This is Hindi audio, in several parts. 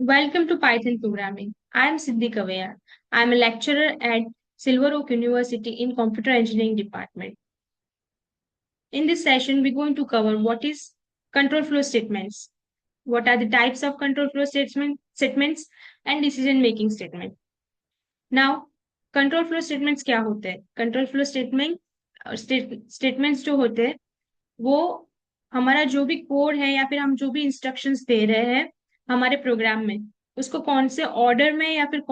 Welcome to Python Programming. I am Siddhi Kavaya. I am a lecturer at Silver Oak University in Computer Engineering Department. In this session, we're going to cover what is control flow statements, what are the types of control flow statements and decision making statement. Now, control flow statements क्या होते हैं? Control flow statements जो होते हैं वो हमारा जो भी कोड है या फिर हम जो भी इंस्ट्रक्शंस दे रहे हैं हमारे प्रोग्राम में उसको कौन से ऑर्डर में या फिर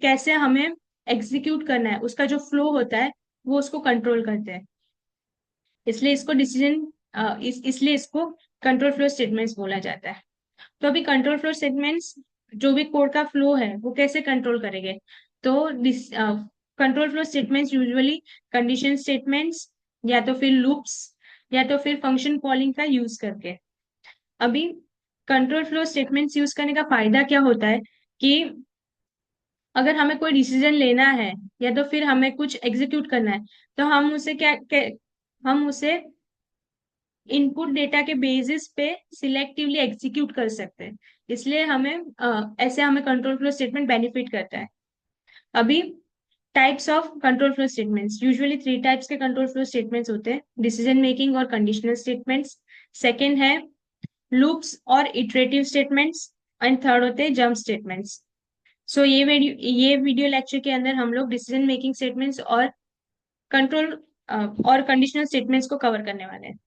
कैसे हमें एग्जीक्यूट करना है उसका जो फ्लो होता है वो उसको कंट्रोल करते हैं। इसलिए इसको इसलिए इसको कंट्रोल फ्लो स्टेटमेंट्स बोला जाता है। तो अभी कंट्रोल फ्लो स्टेटमेंट्स जो भी कोड का फ्लो है वो कैसे कंट्रोल करेंगे? तो control flow statements usually condition statements या तो फिर लूप्स या तो फिर फंक्शन कॉलिंग का यूज करके। अभी कंट्रोल फ्लो स्टेटमेंट्स यूज करने का फायदा क्या होता है कि अगर हमें कोई डिसीजन लेना है या तो फिर हमें कुछ एग्जीक्यूट करना है तो हम उसे हम उसे इनपुट डेटा के बेसिस पे सिलेक्टिवली एग्जीक्यूट कर सकते हैं। इसलिए ऐसे हमें कंट्रोल फ्लो स्टेटमेंट बेनिफिट करता है। अभी types of control flow statements usually three types के कंट्रोल फ्लो स्टेटमेंट्स होते हैं: डिसीजन मेकिंग और कंडीशनल स्टेटमेंट्स, सेकेंड है लूप्स और इटरेटिव स्टेटमेंट्स, एंड थर्ड होते हैं जंप स्टेटमेंट्स। सो ये वीडियो लेक्चर के अंदर हम लोग डिसीजन मेकिंग स्टेटमेंट्स और कंट्रोल और कंडीशनल स्टेटमेंट्स को कवर करने वाले हैं।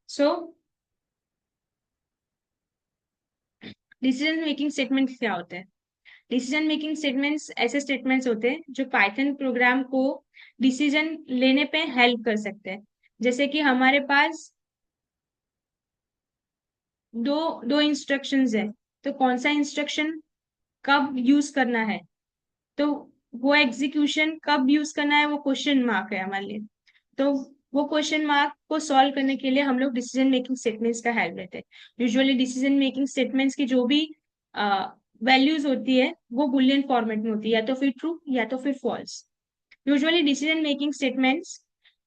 सो डिसीजन मेकिंग स्टेटमेंट्स क्या होते हैं? डिसीजन मेकिंग स्टेटमेंट्स ऐसे स्टेटमेंट्स होते हैं जो पाइथन प्रोग्राम को डिसीजन लेने पे हेल्प कर सकते हैं। जैसे कि हमारे पास दो दो इंस्ट्रक्शंस है, तो कौन सा इंस्ट्रक्शन कब यूज करना है, तो वो एग्जीक्यूशन कब यूज करना है वो क्वेश्चन मार्क है हमारे लिए। तो वो क्वेश्चन मार्क को सॉल्व करने के लिए हम लोग डिसीजन मेकिंग स्टेटमेंट्स का हेल्प लेते हैं। यूजुअली डिसीजन मेकिंग स्टेटमेंट्स की जो भी वैल्यूज होती है वो बुलियन फॉर्मेट में होती है, या तो फिर ट्रू या तो फिर false. Usually decision making statements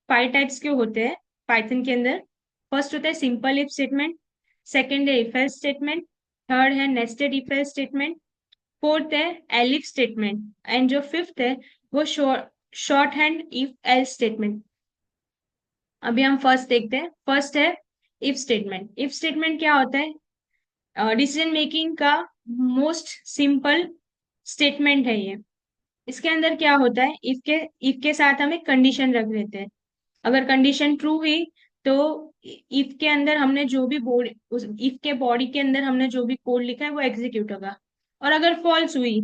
five types के होते हैं पाइथन के अंदर। फर्स्ट होता है सिंपल इफ स्टेटमेंट, सेकेंड है इफ एल्स स्टेटमेंट, थर्ड है nested if else statement, fourth है एलिफ स्टेटमेंट, एंड जो फिफ्थ है वो short hand if else statement. अभी हम फर्स्ट देखते हैं। फर्स्ट है इफ स्टेटमेंट। इफ स्टेटमेंट क्या होता है? डिसीजन मेकिंग का मोस्ट सिंपल स्टेटमेंट है ये। इसके अंदर क्या होता है, इफ के साथ हम एक कंडीशन रख देते हैं। अगर कंडीशन ट्रू हुई तो इफ के अंदर हमने जो भी बॉडी उस इफ के बॉडी के अंदर हमने जो भी कोड लिखा है वो एग्जीक्यूट होगा। और अगर फॉल्स हुई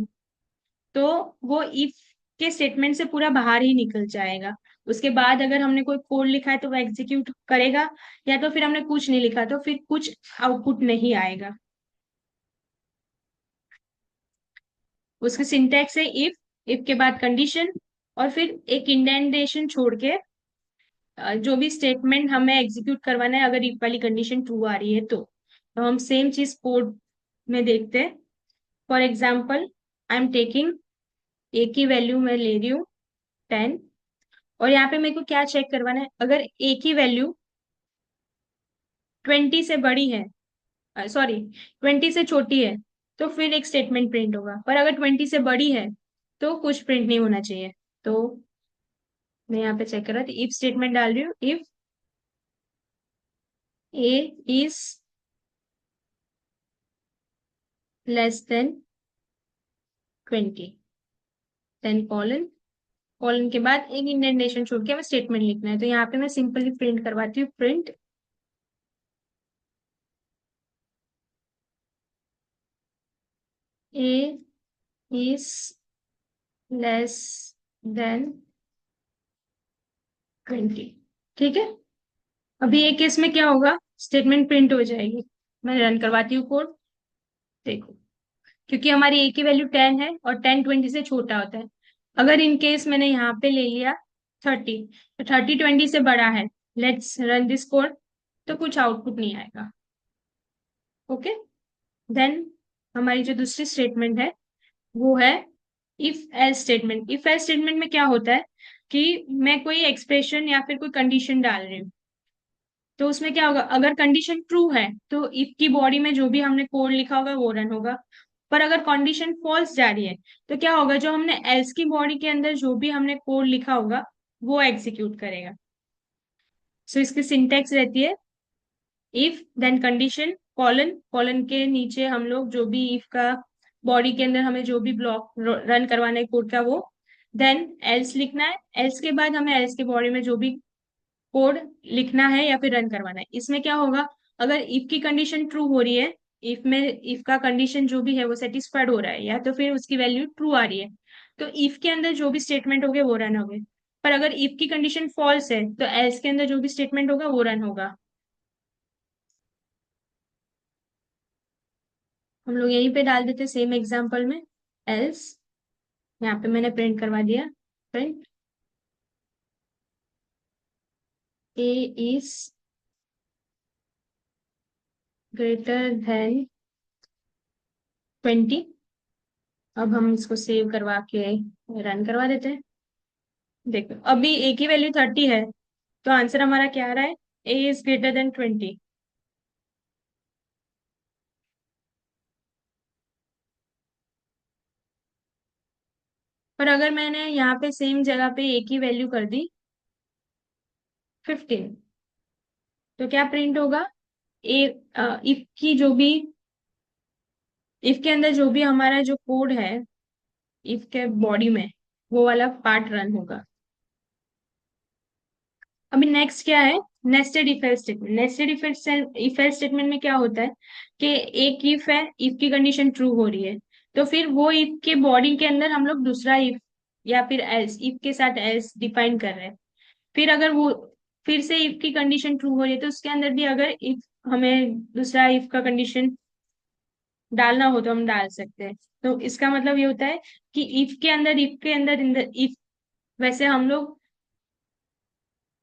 तो वो इफ के स्टेटमेंट से पूरा बाहर ही निकल जाएगा। उसके बाद अगर हमने कोई कोड लिखा है तो वो एग्जीक्यूट करेगा, या तो फिर हमने कुछ नहीं लिखा तो फिर कुछ आउटपुट नहीं आएगा। उसका सिंटैक्स है इफ के बाद कंडीशन और फिर एक इंडेंटेशन छोड़ के जो भी स्टेटमेंट हमें एग्जीक्यूट करवाना है अगर इफ वाली कंडीशन ट्रू आ रही है तो हम सेम चीज कोड में देखते हैं। For example I am taking a की वैल्यू मैं ले रही हूँ 10, और यहाँ पे मेरे को क्या चेक करवाना है, अगर ए की वैल्यू 20 से बड़ी है, सॉरी 20 से छोटी है, तो फिर एक स्टेटमेंट प्रिंट होगा, पर अगर 20 से बड़ी है तो कुछ प्रिंट नहीं होना चाहिए। तो मैं यहाँ पे चेक कर रहा था, इफ स्टेटमेंट डाल रही हूँ, if a is less than 20, then colon, colon के बाद एक इंडेंटेशन छोड़ के हमें स्टेटमेंट लिखना है। तो यहाँ पे मैं सिंपली प्रिंट करवाती हूँ, print a is less than 20। ठीक है, अभी एक केस में क्या होगा, स्टेटमेंट प्रिंट हो जाएगी। मैं रन करवाती हूँ कोड, देखो, क्योंकि हमारी ए की वैल्यू 10 है और 10 20 से छोटा होता है। अगर इन केस मैंने यहाँ पे ले लिया 30, तो 30 20 से बड़ा है, लेट्स रन दिस कोड, तो कुछ आउटपुट नहीं आएगा। ओके, देन हमारी जो दूसरी स्टेटमेंट है वो है if else statement. If else statement में क्या होता है कि मैं कोई एक्सप्रेशन या फिर कोई कंडीशन डाल रही हूँ, तो उसमें क्या होगा, अगर कंडीशन ट्रू है तो इफ की बॉडी में जो भी हमने कोड लिखा होगा वो रन होगा। पर अगर कंडीशन फॉल्स जा रही है तो क्या होगा, जो हमने एल्स की बॉडी के अंदर जो भी हमने कोड लिखा होगा वो एग्जीक्यूट करेगा। सो इसकी सिंटेक्स रहती है if then condition colon, colon के नीचे हम लोग जो भी इफ का बॉडी के अंदर हमें जो भी ब्लॉक रन करवाना है कोड का वो, देन एल्स लिखना है, एल्स के बाद हमें एल्स के बॉडी में जो भी कोड लिखना है या फिर रन करवाना है। इसमें क्या होगा, अगर इफ की कंडीशन ट्रू हो रही है, इफ में इफ का कंडीशन जो भी है वो सेटिस्फाइड हो रहा है या तो फिर उसकी वैल्यू ट्रू आ रही है, तो इफ के अंदर जो भी स्टेटमेंट होंगे वो रन होंगे। पर अगर इफ की कंडीशन फॉल्स है तो एल्स के अंदर जो भी स्टेटमेंट होगा वो रन होगा। हम लोग यहीं पे डाल देते सेम एग्जांपल में, एल्स, यहाँ पे मैंने प्रिंट करवा दिया, print a is greater then 20। अब हम इसको सेव करवा के रन करवा देते हैं। देखो अभी ए की वैल्यू 30 है, तो आंसर हमारा क्या आ रहा है, ए इज ग्रेटर देन 20। पर अगर मैंने यहाँ पे सेम जगह पे ए की वैल्यू कर दी 15, तो क्या प्रिंट होगा, ए इफ की जो भी, इफ के अंदर जो भी हमारा जो कोड है इफ के बॉडी में वो वाला पार्ट रन होगा। अभी नेक्स्ट क्या है, nested if else statement. Nested if else statement में क्या होता है कि एक इफ है, इफ की कंडीशन ट्रू हो रही है, तो फिर वो इफ के बॉडी के अंदर हम लोग दूसरा इफ या फिर एल्स, इफ के साथ एल्स डिफाइन कर रहे हैं। फिर अगर वो फिर से इफ की कंडीशन ट्रू हो रही है तो उसके अंदर भी अगर इफ हमें दूसरा इफ का कंडीशन डालना हो तो हम डाल सकते हैं। तो इसका मतलब ये होता है कि इफ के अंदर इन द इफ, वैसे हम लोग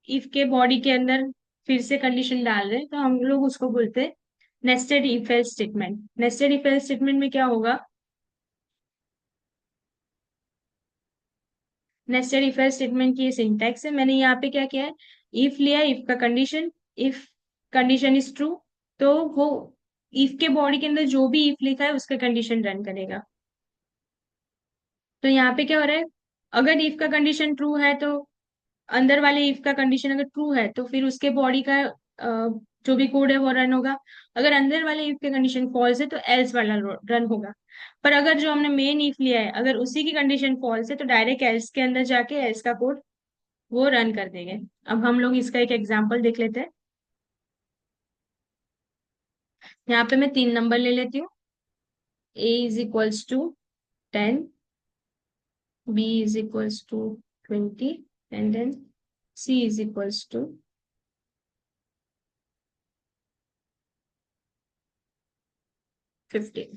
इफ के बॉडी के अंदर फिर से कंडीशन डाल रहे हैं तो हम लोग उसको बोलते हैं nested if else statement. Nested if else statement में क्या होगा, नेस्टेड इफ एल्स स्टेटमेंट की सिंटैक्स है, मैंने यहाँ पे क्या किया है, इफ लिया, इफ का condition, if condition is true तो वो इफ के बॉडी के अंदर जो भी इफ लिखा है उसका कंडीशन रन करेगा। तो यहाँ पे क्या हो रहा है, अगर इफ का कंडीशन ट्रू है तो अंदर वाले इफ का कंडीशन अगर ट्रू है तो फिर उसके बॉडी का जो भी कोड है वो रन होगा। अगर अंदर वाले इफ के कंडीशन फॉल्स है तो एल्स वाला रन होगा। पर अगर जो हमने मेन इफ लिया है अगर उसी की कंडीशन फॉल्स है तो डायरेक्ट एल्स के अंदर जाके एल्स का कोड वो रन कर देंगे। अब हम लोग इसका एक एग्जांपल देख लेते हैं। यहाँ पे मैं 3 नंबर ले लेती हूँ, a is equals to 10, b is equals to 20 and then c is equals to 15।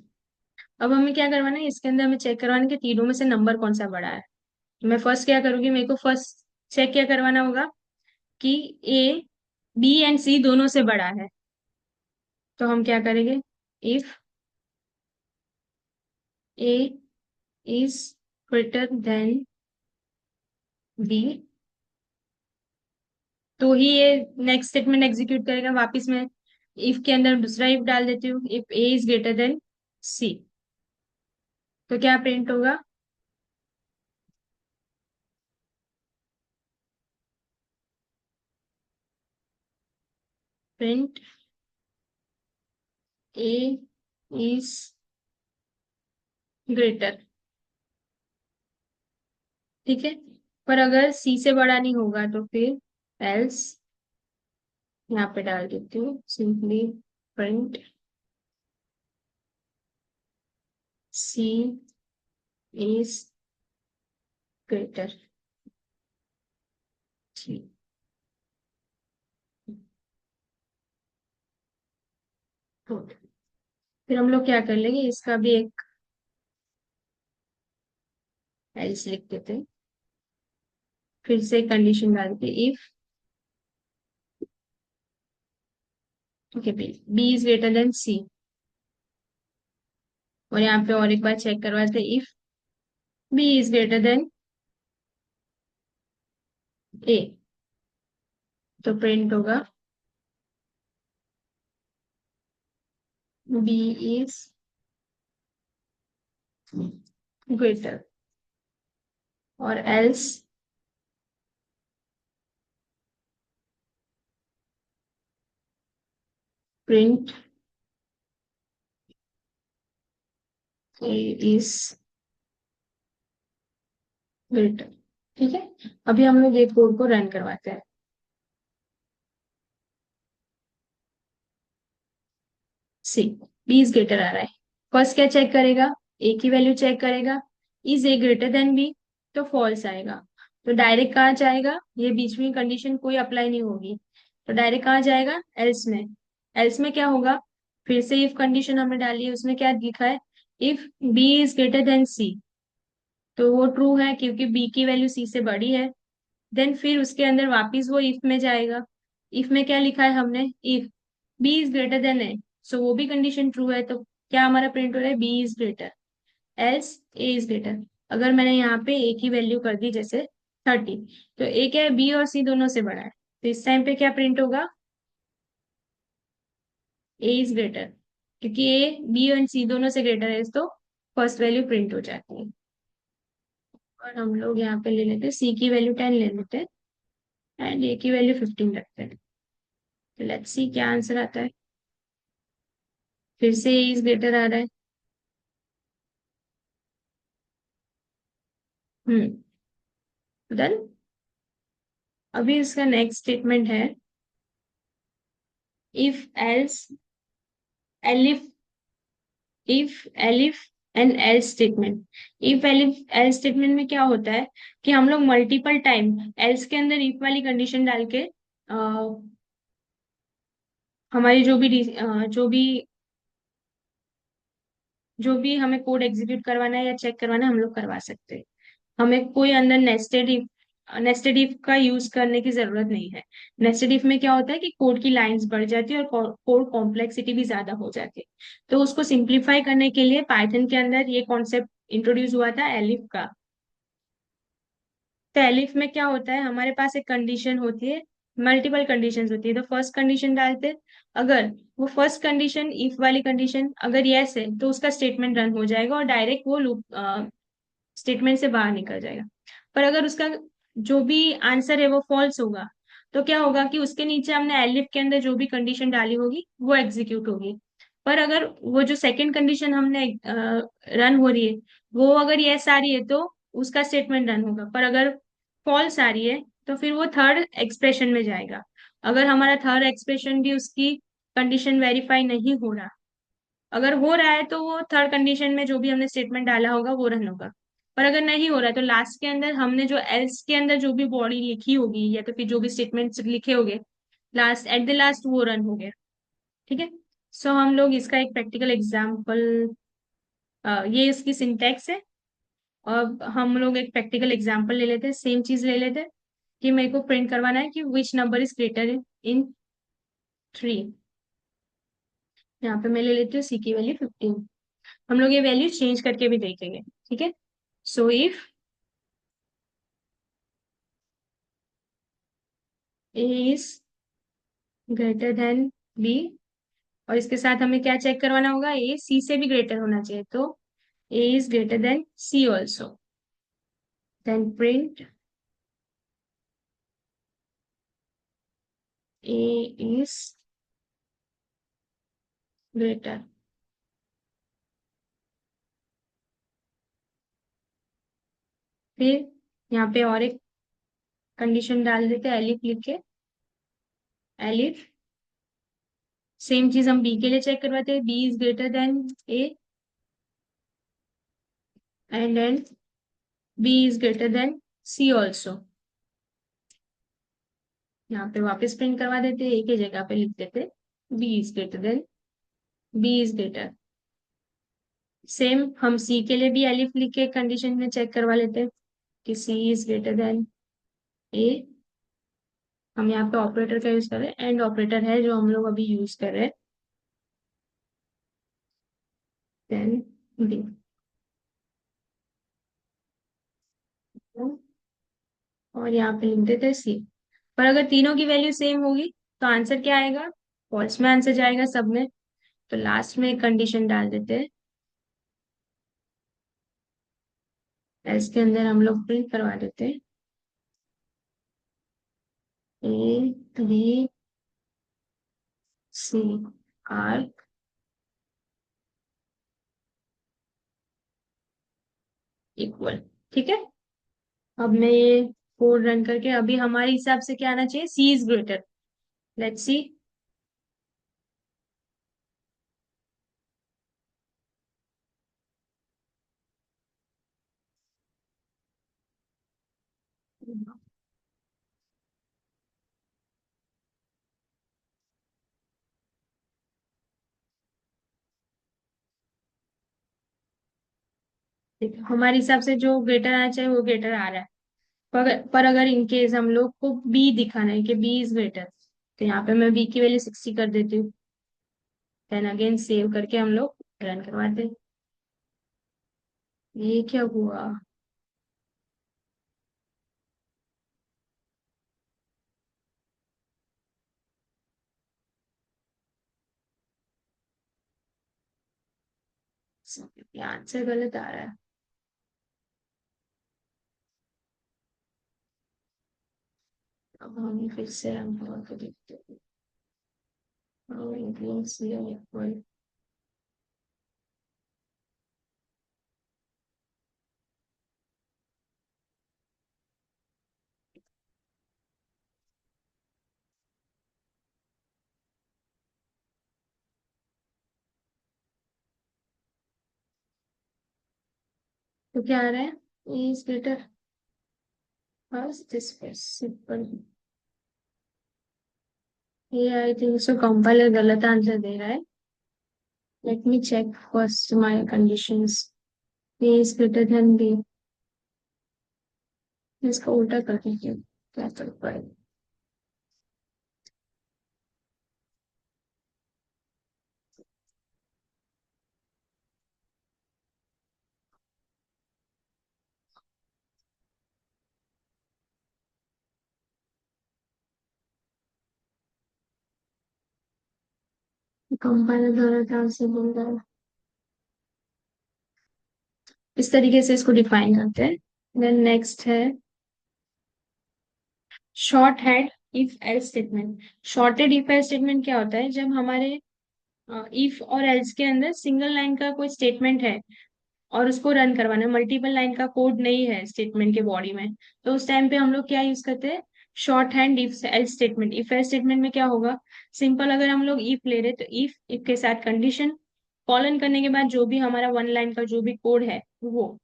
अब हमें क्या करवाना है, इसके अंदर हमें चेक करवाना है कि तीनों में से नंबर कौन सा बड़ा है। तो मैं फर्स्ट क्या करूंगी, मेरे को फर्स्ट चेक क्या करवाना होगा कि ए बी एंड सी दोनों से बड़ा है। तो हम क्या करेंगे, if a is greater than b, तो ही ये नेक्स्ट स्टेटमेंट एग्जीक्यूट करेगा। वापिस मैं इफ के अंदर दूसरा इफ डाल देती हूँ, if a is greater than c, तो क्या प्रिंट होगा, प्रिंट ए इज ग्रेटर। ठीक है, पर अगर सी से बड़ा नहीं होगा तो फिर एल्स, यहाँ पे डाल देती हूँ simply print c is greater. ठीक, good। फिर हम लोग क्या कर लेंगे, इसका भी एक एल्स लिख देते हैं, फिर से कंडीशन डाल के if, okay, b, b is greater than c, और यहाँ पे और एक बार चेक करवाते हैं if b is greater than a, तो प्रिंट होगा बी इज ग्रेटर, और else print a is greater. ठीक है, अभी हम लोग ये कोड को रन करवाते हैं। सी, बी इज ग्रेटर आ रहा है। फर्स्ट क्या चेक करेगा, ए की वैल्यू चेक करेगा। Is a greater than b, तो फॉल्स आएगा। तो डायरेक्ट कहाँ जाएगा, ये बीच में कंडीशन कोई अप्लाई नहीं होगी, तो डायरेक्ट कहाँ जाएगा, एल्स में। एल्स में क्या होगा, फिर से इफ कंडीशन हमने डाली है, उसमें क्या लिखा है, if b is greater than c, तो वो ट्रू है क्योंकि बी की वैल्यू सी से बड़ी है। देन फिर उसके अंदर वापिस वो इफ में जाएगा। इफ में क्या लिखा है हमने, if b is greater than a, so वो भी कंडीशन ट्रू है, तो क्या हमारा प्रिंट हो रहा है, b is greater, else a is greater. अगर मैंने यहाँ पे ए की वैल्यू कर दी जैसे 30, तो ए क्या है, बी और सी दोनों से बड़ा है, तो इस टाइम पे क्या प्रिंट होगा, ए इज ग्रेटर, क्योंकि ए बी और सी दोनों से ग्रेटर है, तो फर्स्ट वैल्यू प्रिंट हो जाती है। और हम लोग यहाँ पे ले लेते हैं सी की वैल्यू 10 ले लेते हैं, एंड ए की वैल्यू 15 रखते हैं। तो लेट्स सी क्या आंसर आता है। फिर से ए इज ग्रेटर आ रहा है। डन। अभी इसका नेक्स्ट स्टेटमेंट है, if else elif, if elif and else statement. If elif else statement में क्या होता है कि हम लोग मल्टीपल टाइम एल्स के अंदर इफ वाली कंडीशन डाल के हमारी जो भी हमें कोड एग्जीक्यूट करवाना है या चेक करवाना है, हम लोग करवा सकते हैं। हमें कोई अंदर नेस्टेड इफ का यूज करने की जरूरत नहीं है। नेस्टेड इफ में क्या होता है कि कोड की लाइंस बढ़ जाती है और कोड कॉम्प्लेक्सिटी भी ज्यादा हो जाती है। तो उसको सिंप्लीफाई करने के लिए पाइथन के अंदर ये कॉन्सेप्ट इंट्रोड्यूस हुआ था एलिफ का। तो एलिफ में क्या होता है, हमारे पास एक कंडीशन होती है, मल्टीपल कंडीशंस होती है, तो फर्स्ट कंडीशन डालते हैं। अगर वो फर्स्ट कंडीशन इफ वाली कंडीशन अगर यस है, तो उसका स्टेटमेंट रन हो जाएगा और डायरेक्ट वो लूप स्टेटमेंट से बाहर निकल जाएगा। पर अगर उसका जो भी आंसर है वो फॉल्स होगा, तो क्या होगा कि उसके नीचे हमने एलिफ के अंदर जो भी कंडीशन डाली होगी वो एग्जीक्यूट होगी। पर अगर वो जो सेकंड कंडीशन हमने रन हो रही है, वो अगर यस आ रही है, तो उसका स्टेटमेंट रन होगा। पर अगर फॉल्स आ रही है, तो फिर वो थर्ड एक्सप्रेशन में जाएगा। अगर हमारा थर्ड एक्सप्रेशन भी उसकी कंडीशन वेरीफाई नहीं हो रहा, अगर हो रहा है, तो वो थर्ड कंडीशन में जो भी हमने स्टेटमेंट डाला होगा वो रन होगा। पर अगर नहीं हो रहा है, तो लास्ट के अंदर हमने जो एल्स के अंदर जो भी बॉडी लिखी होगी या तो फिर जो भी स्टेटमेंट्स लिखे होंगे, लास्ट एट द लास्ट वो रन हो गया। ठीक है। सो हम लोग इसका एक प्रैक्टिकल एग्जाम्पल, ये इसकी सिंटेक्स है। और हम लोग एक प्रैक्टिकल एग्जाम्पल ले लेते हैं, सेम चीज ले लेते हैं कि मेरे को प्रिंट करवाना है कि विच नंबर इज ग्रेटर इन 3। यहाँ पे मैं ले लेती हूँ सी की वैल्यू 15। हम लोग ये वैल्यू चेंज करके भी देखेंगे। ठीक है। So if a is greater than b, और इसके साथ हमें क्या चेक करवाना होगा, ए सी से भी ग्रेटर होना चाहिए, तो a is greater than c also. Then print a is greater. फिर यहाँ पे और एक कंडीशन डाल देते हैं, एलिफ लिख के, एलिफ सेम चीज हम बी के लिए चेक करवाते हैं, b is greater than a, and then B is greater than c also. यहाँ पे वापस प्रिंट करवा देते हैं, ए की जगह पे लिख देते B is greater than, B is greater. Same हम सी के लिए भी एलिफ लिख के कंडीशन में चेक करवा लेते हैं कि सी इज ग्रेटर देन ए। हम यहाँ पे ऑपरेटर का यूज कर रहे हैं, एंड ऑपरेटर है जो हम लोग अभी यूज कर रहे हैं, देन बी। और यहाँ पे लिख देते हैं सी। पर अगर तीनों की वैल्यू सेम होगी, तो आंसर क्या आएगा, फॉल्स में आंसर जाएगा सब में। तो लास्ट में एक कंडीशन डाल देते हैं, एल्स के अंदर हम लोग प्रिंट करवा देते हैं A B C are equal. ठीक है। अब मैं ये कोड रन करके अभी हमारे हिसाब से क्या आना चाहिए, C is greater. Let's see. हमारे हिसाब से जो ग्रेटर आना चाहिए वो ग्रेटर आ रहा है। पर अगर इनकेस हम लोग को बी दिखाना है कि बी इज ग्रेटर, तो यहाँ पे मैं बी की वैल्यू 60 कर देती हूँ। देन अगेन सेव करके हम लोग रन करवाते हैं। ये क्या हुआ? आंसर गलत आ रहा है। अब हम फिर से रन करवा के देखते हैं। तो क्या आ रहा है? Is greater first this simple. ये आई थिंक सो कंपाइलर गलत आंसर दे रहा है। Let me check first my conditions. A is greater than b. इसका उल्टा कर दीजिए, क्या कर पाए। कंपाइलर गलत आंसर बोल रहा है। इस तरीके से इसको डिफाइन करते हैं। देन नेक्स्ट है short hand if else statement. Shorted if else statement क्या होता है, जब हमारे इफ और एल्स के अंदर सिंगल लाइन का कोई स्टेटमेंट है और उसको रन करवाना है, मल्टीपल लाइन का कोड नहीं है स्टेटमेंट के बॉडी में, तो उस टाइम पे हम लोग क्या यूज करते हैं, short hand if else statement. If else statement में क्या होगा, सिंपल अगर हम लोग इफ ले रहे तो इफ के साथ कंडीशन, कॉलन करने के बाद जो भी हमारा वन लाइन का जो भी कोड है वो,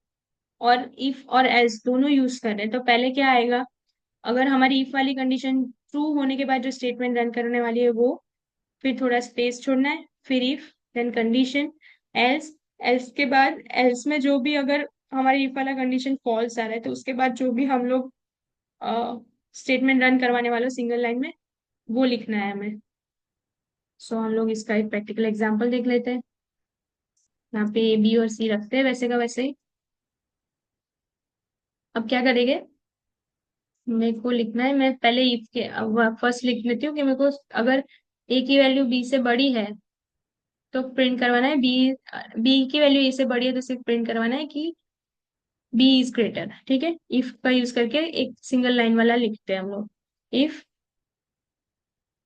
और इफ और एल्स दोनों यूज कर रहे हैं तो पहले क्या आएगा, अगर हमारी इफ वाली कंडीशन ट्रू होने के बाद जो स्टेटमेंट रन करने वाली है वो, फिर थोड़ा स्पेस छोड़ना है, फिर if, then condition, else. Else के बाद एल्स में जो भी अगर हमारी इफ वाला कंडीशन फॉल्स आ रहा है तो उसके बाद जो भी हम लोग स्टेटमेंट रन करवाने वाले सिंगल लाइन में वो लिखना है हमें। सो हम लोग इसका एक प्रैक्टिकल एग्जांपल देख लेते हैं। यहाँ पे ए बी और सी रखते हैं वैसे का वैसे ही। अब क्या करेंगे, मेरे को लिखना है, मैं पहले इफ के फर्स्ट लिख लेती हूँ कि मेरे को अगर ए की वैल्यू बी से बड़ी है तो प्रिंट करवाना है बी, बी की वैल्यू ए से बड़ी है तो सिर्फ प्रिंट करवाना है कि बी इज ग्रेटर। ठीक है, इफ का यूज करके एक सिंगल लाइन वाला लिखते हैं हम लोग। If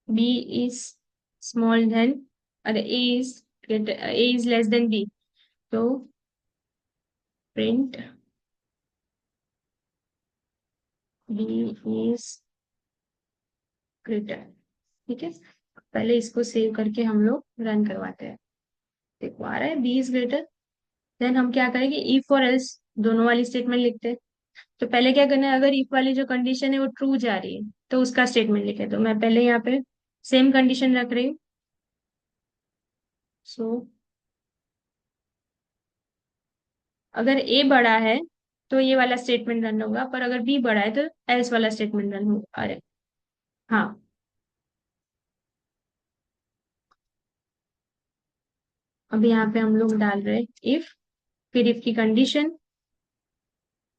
b is small than, अरे a is greater, a is less than b, तो प्रिंट बी इज ग्रेटर। ठीक है, पहले इसको सेव करके हम लोग रन करवाते हैं। देखो आ रहा है बी इज ग्रेटर। देन हम क्या करेंगे, इफ और एल्स दोनों वाली स्टेटमेंट लिखते हैं। तो पहले क्या करना है, अगर इफ वाली जो कंडीशन है वो ट्रू जा रही है तो उसका स्टेटमेंट लिखे। तो मैं पहले यहाँ पे सेम कंडीशन रख रही हूँ। सो अगर ए बड़ा है तो ये वाला स्टेटमेंट रन होगा, पर अगर बी बड़ा है तो एल्स वाला स्टेटमेंट रन होगा। अरे हाँ, अब यहाँ पे हम लोग डाल रहे हैं इफ, फिर इफ की कंडीशन,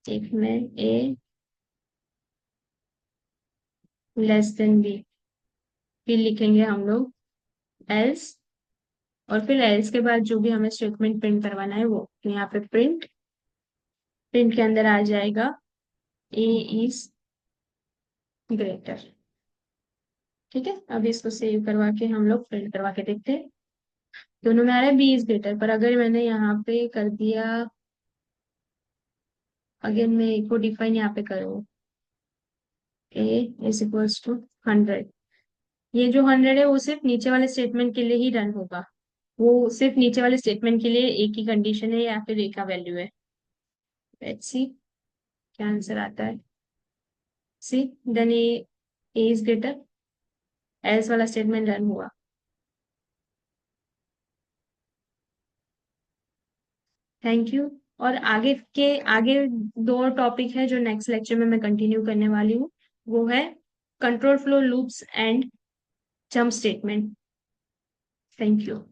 इफ में ए लेस देन बी, फिर लिखेंगे हम लोग एल्स, और फिर एल्स के बाद जो भी हमें स्टेटमेंट प्रिंट करवाना है वो यहाँ पे प्रिंट, प्रिंट के अंदर आ जाएगा ए इज ग्रेटर। ठीक है, अब इसको सेव करवा के हम लोग प्रिंट करवा के देखते हैं। दोनों में आ रहा है बी इज ग्रेटर, पर अगर मैंने यहाँ पे कर दिया, अगर मैं ए को डिफाइन यहाँ पे करूँ, ए इज इक्वल्स टू 100, ये जो 100 है वो सिर्फ नीचे वाले स्टेटमेंट के लिए ही रन होगा। वो सिर्फ नीचे वाले स्टेटमेंट के लिए एक ही कंडीशन है या फिर एक का वैल्यू है। लेट्स सी क्या आंसर आता है। C, then a is greater, else वाला स्टेटमेंट रन हुआ। Thank you. और आगे दो टॉपिक है जो नेक्स्ट लेक्चर में मैं कंटिन्यू करने वाली हूँ। वो है control flow loops and jump statement. Thank you.